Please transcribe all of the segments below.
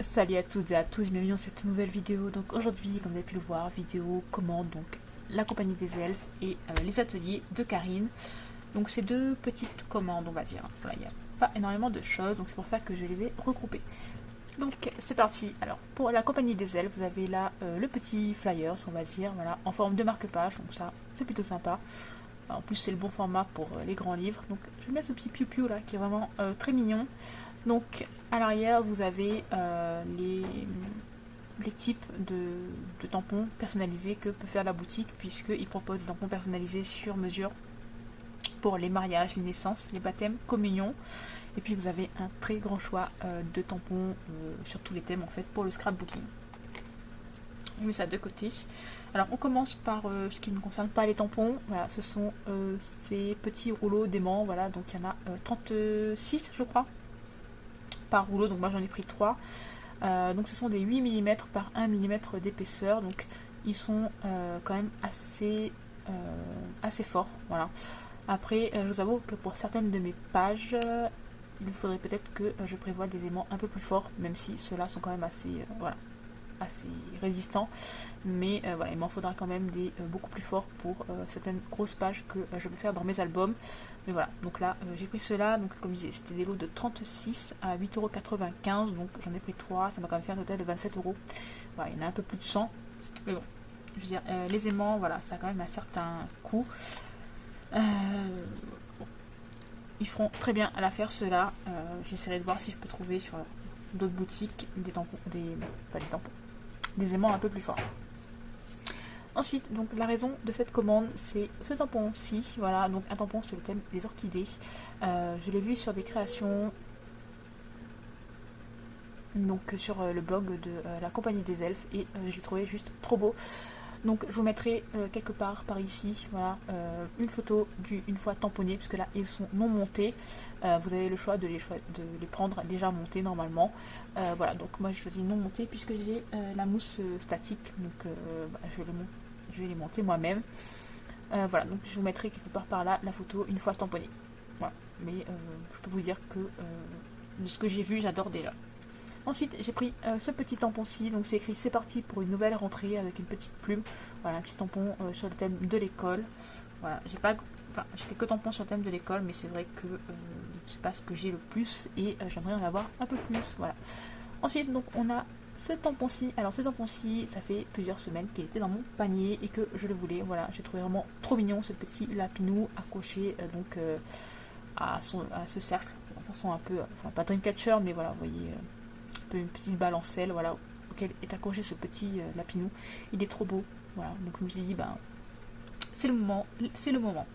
Salut à toutes et à tous, bienvenue dans cette nouvelle vidéo. Donc aujourd'hui, comme vous avez pu le voir, vidéo commande donc la compagnie des elfes et les ateliers de Karine. Donc c'est deux petites commandes, on va dire. Voilà, il n'y a pas énormément de choses, donc c'est pour ça que je les ai regroupées. Donc c'est parti. Alors pour la compagnie des elfes, vous avez là le petit flyers, on va dire, voilà, en forme de marque-page, donc ça c'est plutôt sympa. En plus c'est le bon format pour les grands livres. Donc je vais mettre ce petit piou-piou là qui est vraiment très mignon. Donc à l'arrière vous avez les types de tampons personnalisés que peut faire la boutique, puisqu'ils proposent des tampons personnalisés sur mesure pour les mariages, les naissances, les baptêmes, communions. Et puis vous avez un très grand choix de tampons sur tous les thèmes en fait pour le scrapbooking. On met ça de côté. Alors on commence par ce qui ne concerne pas les tampons. Voilà, ce sont ces petits rouleaux d'aimants. Voilà, donc il y en a 36 je crois par rouleau, donc moi j'en ai pris 3. Donc ce sont des 8 mm par 1 mm d'épaisseur, donc ils sont quand même assez forts. Voilà. Après, je vous avoue que pour certaines de mes pages, il faudrait peut-être que je prévoie des aimants un peu plus forts, même si ceux-là sont quand même assez résistants. Mais voilà, il m'en faudra quand même des beaucoup plus forts pour certaines grosses pages que je vais faire dans mes albums. Mais voilà, donc là j'ai pris ceux-là, donc comme je disais, c'était des lots de 36 à 8,95 €, donc j'en ai pris 3, ça m'a quand même fait un total de 27 €. Voilà, il y en a un peu plus de 100, mais bon, je veux dire, les aimants, voilà, ça a quand même un certain coût. Euh, bon, ils feront très bien à l'affaire ceux-là. J'essaierai de voir si je peux trouver sur d'autres boutiques des tampons, pas des tampons, des aimants un peu plus forts. Ensuite, donc la raison de cette commande, c'est ce tampon-ci, voilà, donc un tampon sur le thème des orchidées. Je l'ai vu sur des créations, donc sur le blog de la compagnie des elfes, et je l'ai trouvé juste trop beau. Donc je vous mettrai quelque part par ici, voilà, une photo une fois tamponnée, puisque là ils sont non montés. Vous avez le choix de les prendre déjà montés normalement. Voilà, donc moi j'ai choisi non montés puisque j'ai la mousse statique, donc je vais les monter moi-même. Voilà, donc je vous mettrai quelque part par là la photo une fois tamponnée. Voilà, mais je peux vous dire que de ce que j'ai vu, j'adore déjà. Ensuite, j'ai pris ce petit tampon-ci, donc c'est écrit c'est parti pour une nouvelle rentrée avec une petite plume. Voilà, un petit tampon sur le thème de l'école. Voilà, j'ai quelques tampons sur le thème de l'école, mais c'est vrai que c'est pas ce que j'ai le plus et j'aimerais en avoir un peu plus. Voilà. Ensuite, donc on a ce tampon-ci. Alors ce tampon-ci, ça fait plusieurs semaines qu'il était dans mon panier et que je le voulais. Voilà, j'ai trouvé vraiment trop mignon ce petit lapinou accroché à ce cercle. De façon un peu, enfin pas Dreamcatcher, mais voilà, vous voyez. Une petite balancelle, voilà, auquel est accroché ce petit lapinou. Il est trop beau, voilà. Donc je me suis dit, ben, c'est le moment, c'est le moment.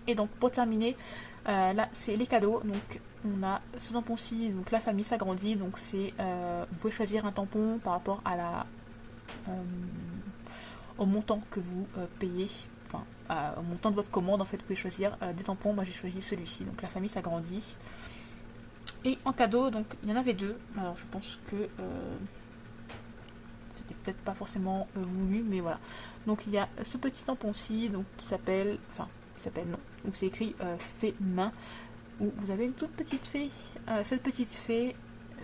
Et donc pour terminer, là c'est les cadeaux. Donc on a ce tampon-ci, donc la famille s'agrandit. Donc c'est, vous pouvez choisir un tampon par rapport à au montant que vous payez. Enfin, au montant de votre commande, en fait, vous pouvez choisir des tampons. Moi j'ai choisi celui-ci, donc la famille s'agrandit. Et en cadeau, donc il y en avait deux. Alors je pense que c'était peut-être pas forcément voulu, mais voilà. Donc il y a ce petit tampon-ci, donc qui s'appelle non. Donc c'est écrit fée main, où vous avez une toute petite fée. Cette petite fée,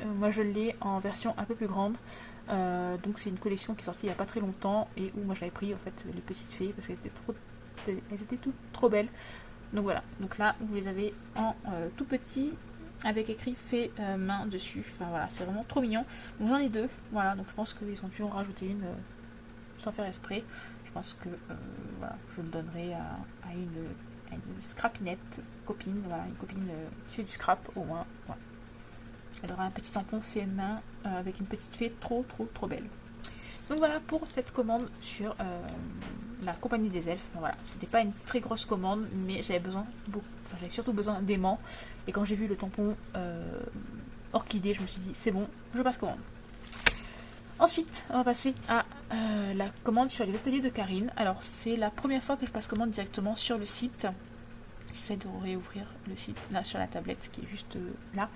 moi je l'ai en version un peu plus grande. Donc c'est une collection qui est sortie il y a pas très longtemps et où moi j'avais pris en fait les petites fées parce elles étaient toutes trop belles. Donc voilà. Donc là vous les avez en tout petit, avec écrit fait main dessus. Enfin voilà, c'est vraiment trop mignon. Donc j'en ai deux, voilà, donc je pense qu'ils ont dû en rajouter une sans faire exprès. Je pense que voilà, je le donnerai à une scrapinette copine, voilà, une copine qui fait du scrap au moins. Voilà. Elle aura un petit tampon fait main avec une petite fée trop belle. Donc voilà pour cette commande sur la compagnie des elfes. Voilà, c'était pas une très grosse commande, mais j'avais surtout besoin d'aimants. Et quand j'ai vu le tampon orchidée, je me suis dit c'est bon, je passe commande. Ensuite, on va passer à la commande sur les ateliers de Karine. Alors c'est la première fois que je passe commande directement sur le site. J'essaie de réouvrir le site là sur la tablette qui est juste là.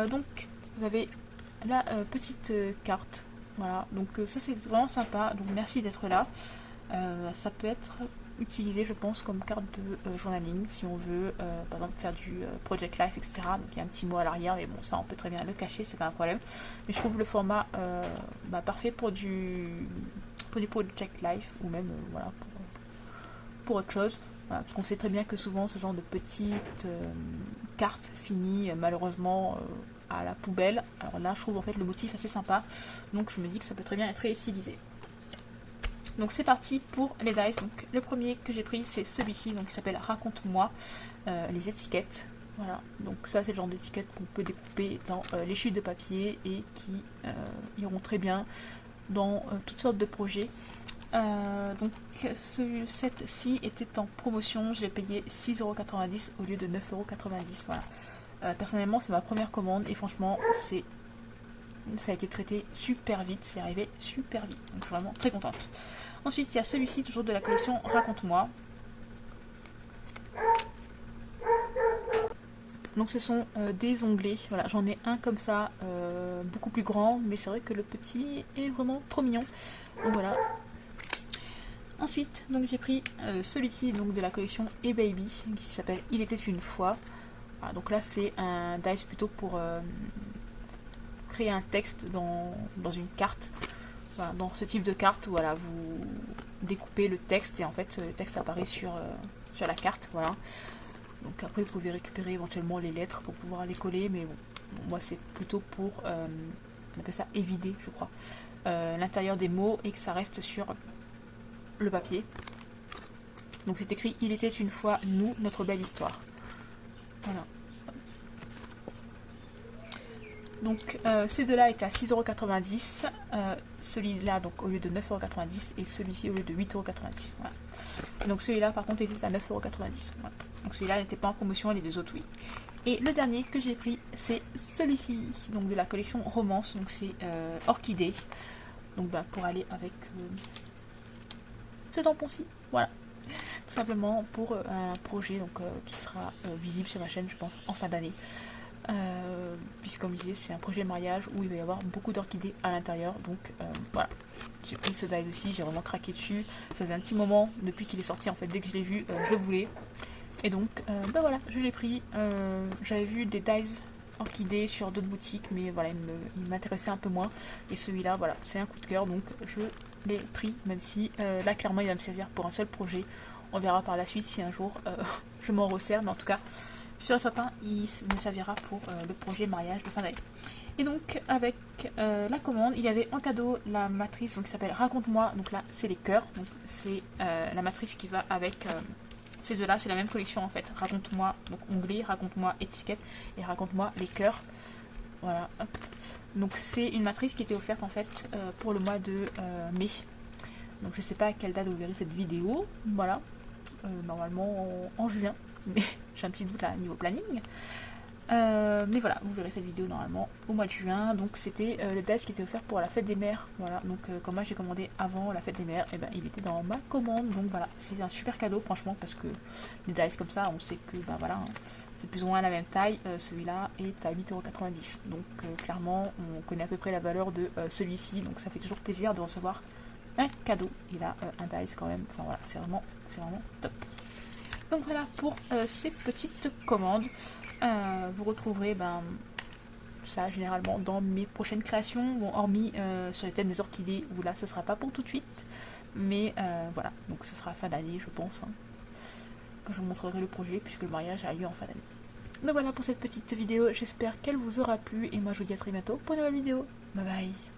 Donc vous avez la petite carte. Voilà, donc ça c'est vraiment sympa, donc merci d'être là. Ça peut être utiliser, je pense, comme carte de journaling si on veut, par exemple, faire du Project Life, etc. Donc il y a un petit mot à l'arrière, mais bon, ça on peut très bien le cacher, c'est pas un problème. Mais je trouve le format parfait pour du Project Life ou même voilà, pour autre chose. Voilà, parce qu'on sait très bien que souvent ce genre de petites cartes finit malheureusement à la poubelle. Alors là, je trouve en fait le motif assez sympa, donc je me dis que ça peut très bien être réutilisé. Donc c'est parti pour les dice. Donc le premier que j'ai pris c'est celui-ci, donc qui s'appelle Raconte-moi les étiquettes. Voilà, donc ça c'est le genre d'étiquettes qu'on peut découper dans les chutes de papier et qui iront très bien dans toutes sortes de projets. Donc cette-ci était en promotion, je l'ai payé 6,90€ au lieu de 9,90€. Voilà. Personnellement c'est ma première commande et franchement ça a été traité super vite, c'est arrivé super vite, donc je suis vraiment très contente. Ensuite il y a celui-ci toujours de la collection Raconte-moi. Donc ce sont des onglets, voilà, j'en ai un comme ça, beaucoup plus grand, mais c'est vrai que le petit est vraiment trop mignon. Donc voilà. Ensuite, donc j'ai pris celui-ci donc de la collection eBaby qui s'appelle Il était une fois. Voilà, donc là c'est un dice plutôt pour créer un texte dans une carte. Voilà, dans ce type de carte, voilà, vous découpez le texte et en fait le texte apparaît sur la carte. Voilà. Donc après vous pouvez récupérer éventuellement les lettres pour pouvoir les coller, mais bon, moi c'est plutôt pour on appelle ça évider, je crois, l'intérieur des mots et que ça reste sur le papier. Donc c'est écrit Il était une fois nous, notre belle histoire. Voilà. Donc ces deux-là étaient à 6,90€, celui-là donc au lieu de 9,90€ et celui-ci au lieu de 8,90€. Voilà. Donc celui-là par contre était à 9,90€. Voilà. Donc celui-là n'était pas en promotion, les deux autres oui. Et le dernier que j'ai pris c'est celui-ci, donc de la collection Romance, donc c'est Orchidée. Donc pour aller avec ce tampon-ci, voilà. Tout simplement pour un projet donc, qui sera visible sur ma chaîne je pense en fin d'année. Puisque comme je disais c'est un projet de mariage où il va y avoir beaucoup d'orchidées à l'intérieur, donc voilà, j'ai pris ce dice aussi, j'ai vraiment craqué dessus, ça faisait un petit moment depuis qu'il est sorti en fait, dès que je l'ai vu je le voulais et donc voilà, je l'ai pris. J'avais vu des dice orchidées sur d'autres boutiques mais voilà il m'intéressait un peu moins et celui-là voilà c'est un coup de cœur donc je l'ai pris, même si là clairement il va me servir pour un seul projet. On verra par la suite si un jour je m'en resserre, mais en tout cas sûr et certain il me servira pour le projet mariage de fin d'année. Et donc avec la commande il y avait en cadeau la matrice donc, qui s'appelle Raconte-moi, donc là c'est les cœurs, donc c'est la matrice qui va avec ces deux là, c'est la même collection en fait. Raconte-moi donc onglet, Raconte-moi étiquette et Raconte-moi les cœurs. Voilà, hop. Donc c'est une matrice qui était offerte en fait pour le mois de mai. Donc je sais pas à quelle date vous verrez cette vidéo, voilà, normalement en juin, mais j'ai un petit doute là niveau planning. Mais voilà, vous verrez cette vidéo normalement au mois de juin. Donc c'était le dice qui était offert pour la fête des mères. Voilà, donc comme moi j'ai commandé avant la fête des mères, et ben il était dans ma commande. Donc voilà, c'est un super cadeau franchement parce que les dice comme ça, on sait que ben voilà, hein, c'est plus ou moins la même taille. Celui-là est à 8,90€. Donc clairement, on connaît à peu près la valeur de celui-ci. Donc ça fait toujours plaisir de recevoir un cadeau. Il a un dice quand même. Enfin voilà, c'est vraiment top. Donc voilà pour ces petites commandes. Vous retrouverez ça généralement dans mes prochaines créations, bon, hormis sur le thème des orchidées où là ce sera pas pour tout de suite, mais voilà, donc ce sera fin d'année je pense, hein, quand je vous montrerai le projet puisque le mariage a lieu en fin d'année. Donc voilà pour cette petite vidéo, j'espère qu'elle vous aura plu et moi je vous dis à très bientôt pour une nouvelle vidéo. Bye bye.